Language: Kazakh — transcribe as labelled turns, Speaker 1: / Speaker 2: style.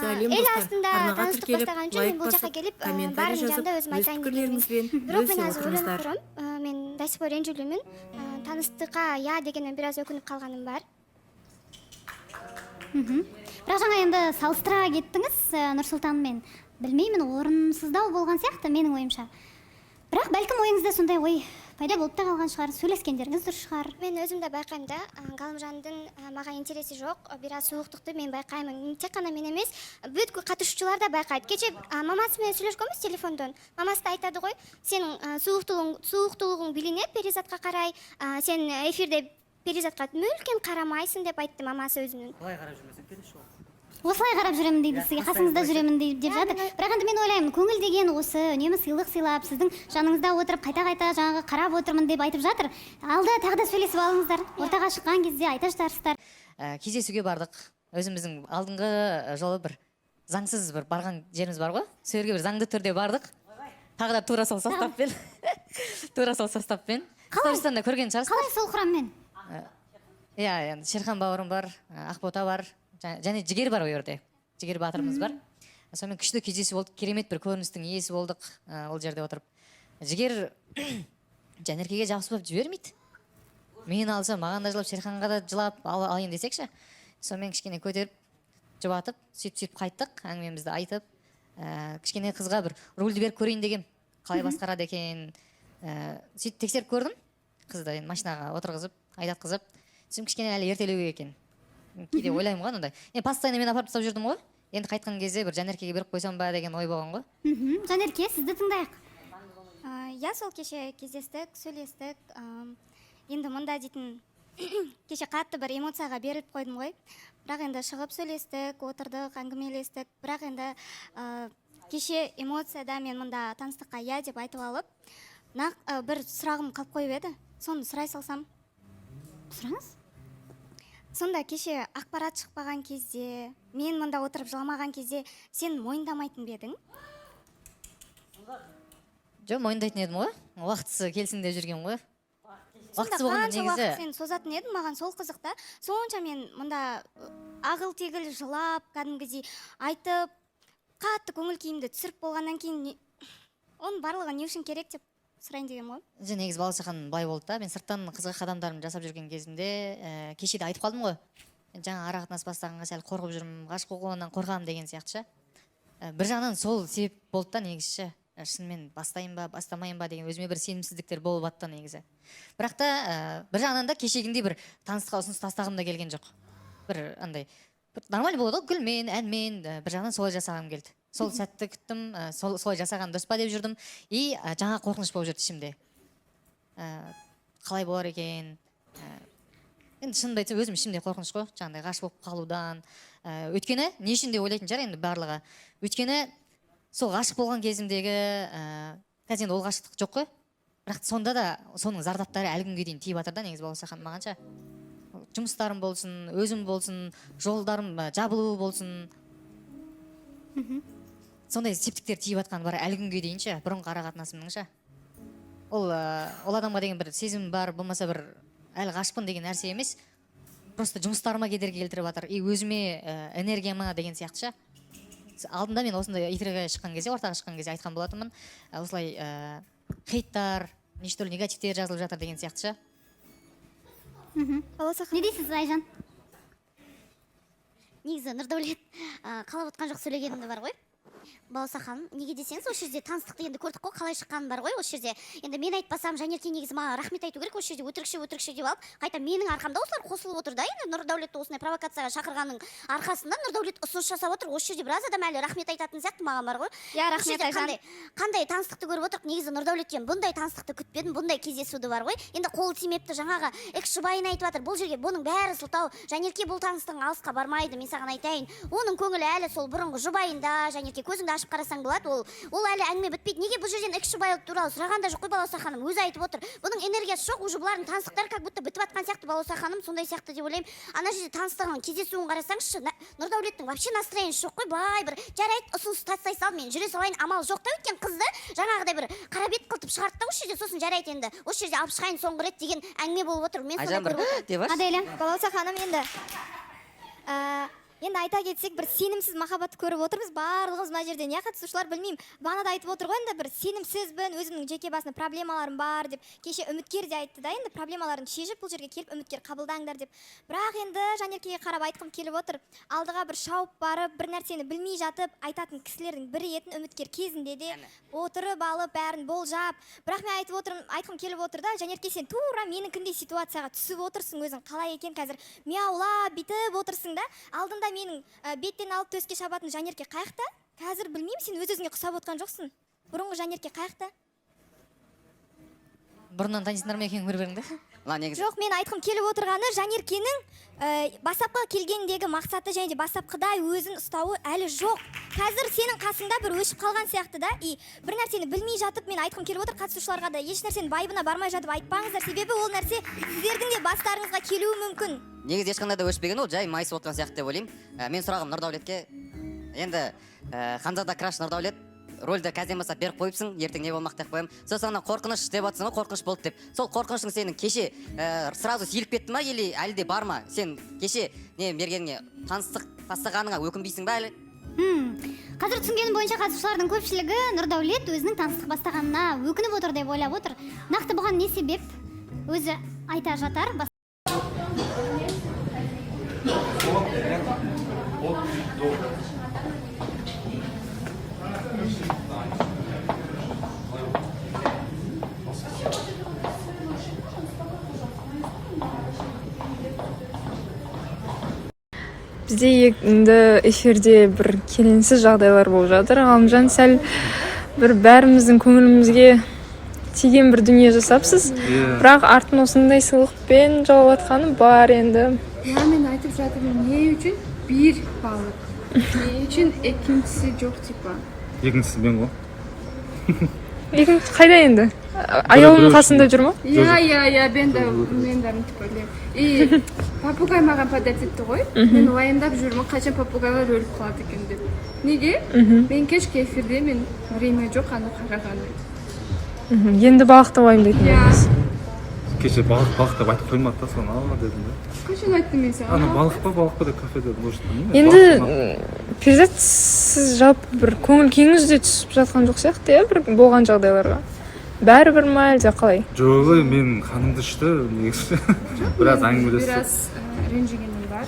Speaker 1: эл астында таныштык баштаган үчүн мен бул жака келип баарынын жанында өзүм айтайын дегенмин. Бирок мен азыр ойлонуп турам, мен до сих пор ренжүүлүмүн. Таныштыкка дегенмен бир аз өкүнүп калганым бар.
Speaker 2: Бирок жаңа эми салыштыра кеттиңиз Нурсултан менен. Билмеймин, орунсуздау болгон сыяктуу менин оюмча. Бирок балким оюңузда сондай ой пайда болуп да калган шығар, сөйлескендериңиз дұрыс шығар.
Speaker 1: Мен өзім де байқаймын да, Галымжандың мага интереси жоқ, бир аз сууктукту мен байкаймын. Тек қана мен эмес, бүт катышуучулар да байкайт. Кече мамасы менен сүйлөшкөнбүз телефондон. Мамасы да айтады ғой, сенин сууктуулугуң билинип, Перизатка карай, сен эфирде Перизатка мүлкем карамайсың деп айтты мамасы өзүнүн.
Speaker 3: Былай карап жүрмөсөң келишип ал.
Speaker 2: Осылай карап жүремүн дейди сизге, касыңызда жүремүн деп жатыр. Бирок эми мен ойлойм, көңүл деген осы, үнөмү сыйлык сыйлап, сиздин жаныңызда отуруп кайта-кайта жаңагы карап отурмун деп айтып жатыр. Алда тагы да сүйлөшүп алыңыздар. Ортага чыккан кезде айтыштарсыздар.
Speaker 3: Кездесүүгө бардык. Өзүбүздүн алдыңкы жолу бир заңсыз бир барган жерибиз бар го. Сол жерге бир заңдуу түрдө бардык. Тагы да туура сол составпен. Тура сол составпен. Кыргызстанда көрген чыгарсыздар.
Speaker 2: Калай сол кураммен?
Speaker 3: Энд Шерхан бауырым бар, Акбота бар. Және жігер бар ойырды. Жігер батырымыз бар. Сонымен күшті кездесу болды. Керемет бір көріністің иесі болдық ол жерде отырып. Жігер Жанеркеге жабысып жібермейді. Мен алса, маған да жылап, Шерханға да жылап алайын десекші. Сонымен кішкене көтеріп, жұбатып, сөйтіп қайттық, әңгімемізді айтып. Кішкене қызға бір рульді беріп көрейін деген, қалай басқарады екен. Сөйтіп тексеріп көрдім. Қызды машинаға отырғызып, айдатқызып. Сөйтіп кішкене әлі ертелеу екен. Кейде ойлаймын ғой ондай. Постоянно мен апарып тастап жүрдім ғой. Енді қайтқан кезде бір Жанеркеге беріп қойсам ба деген ой болған ғой.
Speaker 2: Жанерке, сізді тыңдайық.
Speaker 1: Я сол кеше кездестік, сөйлестік. Енді мында дейтін кеше қатты бір эмоцияға беріліп қойдым ғой. Бірақ енді шығып сөйлестік, отырдық, әңгімелестік. Бірақ енді кеше эмоцияда мен мында таныстыққа я деп айтып алып, бір сұрағым қалып қойып еді. Соны сұрай салсам.
Speaker 2: Сұраңыз?
Speaker 1: Сонда кеше ақпарат шықпаған кезде, мен мында отырып жыламаған кезде, сен мойындамайтын бедің?
Speaker 3: Жоқ, мойындайтын едім ғой. Уақытысы келсін деп жүрген ғой.
Speaker 1: Сонда қанша уақыт сен созатын едің, маған сол қызықта. Сонша мен мында ағыл-тегіл жылап, кәдімгідей айтып, қатты көңіл күйімді түсіріп болғаннан кейін, оның барлығы не үшін керек деп сұрайын деген ғой.
Speaker 3: Негізі Баласахан былай болды да, мен сырттан қызға қадамдарымды жасап жүрген кезімде кешеде айтып қалдым ғой. Жаңа ара қатынас бастағанға сәл қорқып жүрмін, ғашық болғаннан қорқамын деген сияқтыша. Бір жағынан сол себеп болды да негізі. Шынымен бастайын ба, бастамайын ба деген өзіме бір сенімсіздіктер болып атты негізі. Бірақ та бір жағынан да кешегіндей бір таныстыққа ұсыныс тастағым да келген жоқ. Бір андай нормаль болады ғой, гүлмен, әнмен, бір жағынан солай жасағым келді. Сол сәтті күттім, солай жасаған дұрыс па деп жүрдім. И жаңа қорқыныш болып жүрді ішімде. Қалай болар екен? Енді шынымды айтсам, өзім ішімде қорқыныш қой, жаңағыдай ғашық болып қалудан. Өйткені, не үшін де ойлайтын шығар енді барлығы. Өйткені сол ғашық болған кезімдегі, қазір енді ол ғашықтық жоқ қой. Бірақ сонда да соның зардаптары әлі күнге дейін тиіп жатыр да, негізі Баласахан мағанша. Жұмыстарым болсын, өзім болсын, жолдарым жабылуы болсын. Сондай септіктер тиіп жатқан бар әлі күнге дейінше, бұрынғы ара қатынасымның. Ол адамға деген бір сезім бар, болмаса бір әлі ғашықпын деген нәрсе емес. Просто жұмыстарыма кедергі келтіріп жатыр. И өзіме энергияма деген сияқтыша. Алдында мен осындай эфирге шыққан кезде, ортаға шыққан кезде айтқан болатынмын. Осылай хейттар, неше түрлі негативтер жазылып жатыр деген сияқтыша.
Speaker 2: Не дейсіз, Айжан? Негізі Нұрдаулет қалап отқан жоқ сөйлегенімді бар ғой. Баласахан, неге десеңіз, осы жерде таныстықты енді көрдік қой, қалай шыққанын бар ғой осы жерде. Енді мен айтпасам, Жанерке негізі маған рахмет айту керек, осы жерде өтірікші деп алып, қайта менің арқамда осылар қосылып отыр да. Енді Нұрдаулетті осындай провокацияға шақырғанның арқасында Нұрдаулет ұсыныс жасап отыр. Осы жерде біраз адам әлі рахмет айтатын сияқты маған бар ғой.
Speaker 1: Я рахмет Айжан.
Speaker 2: Қандай таныстықты көріп отырық, негізі Нұрдаулеттен бұндай таныстықты күтпедім, бұндай кездесуді бар ғой. енді қолы тимепті, жаңағы экс-жұбайын айтып жатыр. Бұл жерге бұның бәрі сылтау. Жанерке бұл таныстығың алысқа бармайды, мен саған айтайын. Оның көңілі әлі сол бұрынғы жұбайында. Жанерке, көзіңді ашып қарасаң болады, ол әлі әңгіме бітпейді. Неге бұл жерден экс-жұбайлық туралы сұраған да жоқ қой, Баласаханым өзі айтып отыр. Бұның энергиясы жоқ, уже бұлардың таныстықтары как будто бітіп жатқан сияқты. Баласаханым сондай сияқты деп ойлаймын. Ана жерде таныстығының кездесуін қарасаңызшы, Нұрдаулеттің вообще настроениесі жоқ қой, бай бір жарайды, ұсыныс тастай сал, мен жүре салайын, амал жоқ та. Өткен қызды жаңағыдай бір қарабет қылтып шығарды да осы жерде, сосын жарайды енді осы жерде алып шығайын соңғы рет деген әңгіме болып отыр. Мен сонда көріп отырмын.
Speaker 1: Баласаханым, енді
Speaker 4: Енді айта кетсек, бір сенімсіз махаббатты көріп отырмыз. Барлығымыз мына жерде не қатысушылар білмеймін. Бағана да айтып отыр ғой, енді бір сенімсізбін, өзімнің жеке басына проблемаларым бар деп. Кеше үміткер де айтты да, енді проблемаларын шешіп бұл жерге келіп үміткер қабылдаңдар деп. Бірақ енді Жанеркеге қарап айтқым келіп отыр. Алдыға бір шауып барып, бір нәрсені білмей жатып, айтатын кісілердің бірі етін үміткер кезінде де отырып алып, бәрін болжап. Бірақ мен айтқым келіп отыр да, Жанерке, сен тура менікіндей ситуацияға түсіп отырсың, өзің қалай екен қазір мияулап бүйтіп отырсың да. Алдында менің беттен алып төске шабатын Жанерке қайықта? Қазір білмеймін, сен өз-өзіңе құсап отқан жоқсың. Бұрынғы Жанерке қайықта?
Speaker 3: Бұрыннан танисыңдар ма екен бір-біріңді?
Speaker 4: Жоқ, мен айтқым келіп отырғаны Жанеркенің бастапқы келгендегі мақсаты және де бастапқыдай өзін ұстауы әлі жоқ. Қазір сенің қасыңда бір өшіп қалған сияқты да. Бір нәрсені білмей жатып, мен айтқым келіп отыр қатысушыларға да, еш нәрсені байыбына бармай жатып айтпаңыздар, себебі ол нәрсе сіздердің де бастарыңызға келуі мүмкін.
Speaker 5: Негізі ешқандай да өшпеген, ол жай майысып отқан сияқты деп ойлаймын. Мен сұрағым Нұрдәулетке. Енді Ханзада краш Нұрдәулет рөлді қазден бастап беріп қойыпсың, ертең не болмақ деп қоямын. Сосын қорқыныш деп жатсың ғой, қорқыныш болды деп. Сол қорқынышың сенің кеше сразу сейіліп кетті ма, или әлі де бар ма? Сен кеше не бергеніңе таныстық бастағаныңа өкінбейсің ба әлі?
Speaker 2: Қазір түсінгенім бойынша қатысушылардың көпшілігі Нұрдәулет өзінің таныстық бастағанына өкініп отыр деп ойлап отыр. Нақты бұған не себеп? Өзі айта жатар.
Speaker 6: Бізде енді эфирде бір келеңсіз жағдайлар болып жатыр. Ғалымжан, сәл бір бәріміздің көңілімізге тиген бір дүние жасапсыз. Бірақ артын осындай сыйлықпен жауап атқаны бар енді.
Speaker 7: Мен айтып жатырмын, не үшін бір балық, не үшін екіншісі жоқ типа.
Speaker 8: Екіншісі мен ғой.
Speaker 6: Екінші қайда енді? Аяулының қасында жүр ма?
Speaker 7: Я, мен де мынтіп ойлаймын. И папугай маған подарить етті ғой. Мен уайымдап жүрмін, қашан папугайлар өліп қалады екен деп. Неге? Мен кешке эфирде мен время жоқ аны қарағаным.
Speaker 6: Енді балықты уайымдайтын болдыңыз.
Speaker 8: Кеше балық деп айтып қоймады да, соны ала дедім да.
Speaker 7: Қашан айттым мен саған?
Speaker 8: Ана балық па деп кафеде может.
Speaker 6: Енді Перизат, сіз жалпы бір көңіл күйіңіз де түсіп жатқан жоқ сияқты, иә, бір болған жағдайларға. Бәрібір ма әлде қалай?
Speaker 8: Жоқ, мен қанымды ішті негізі. Біраз әңгімелестік.
Speaker 7: Біраз ренжігенім бар.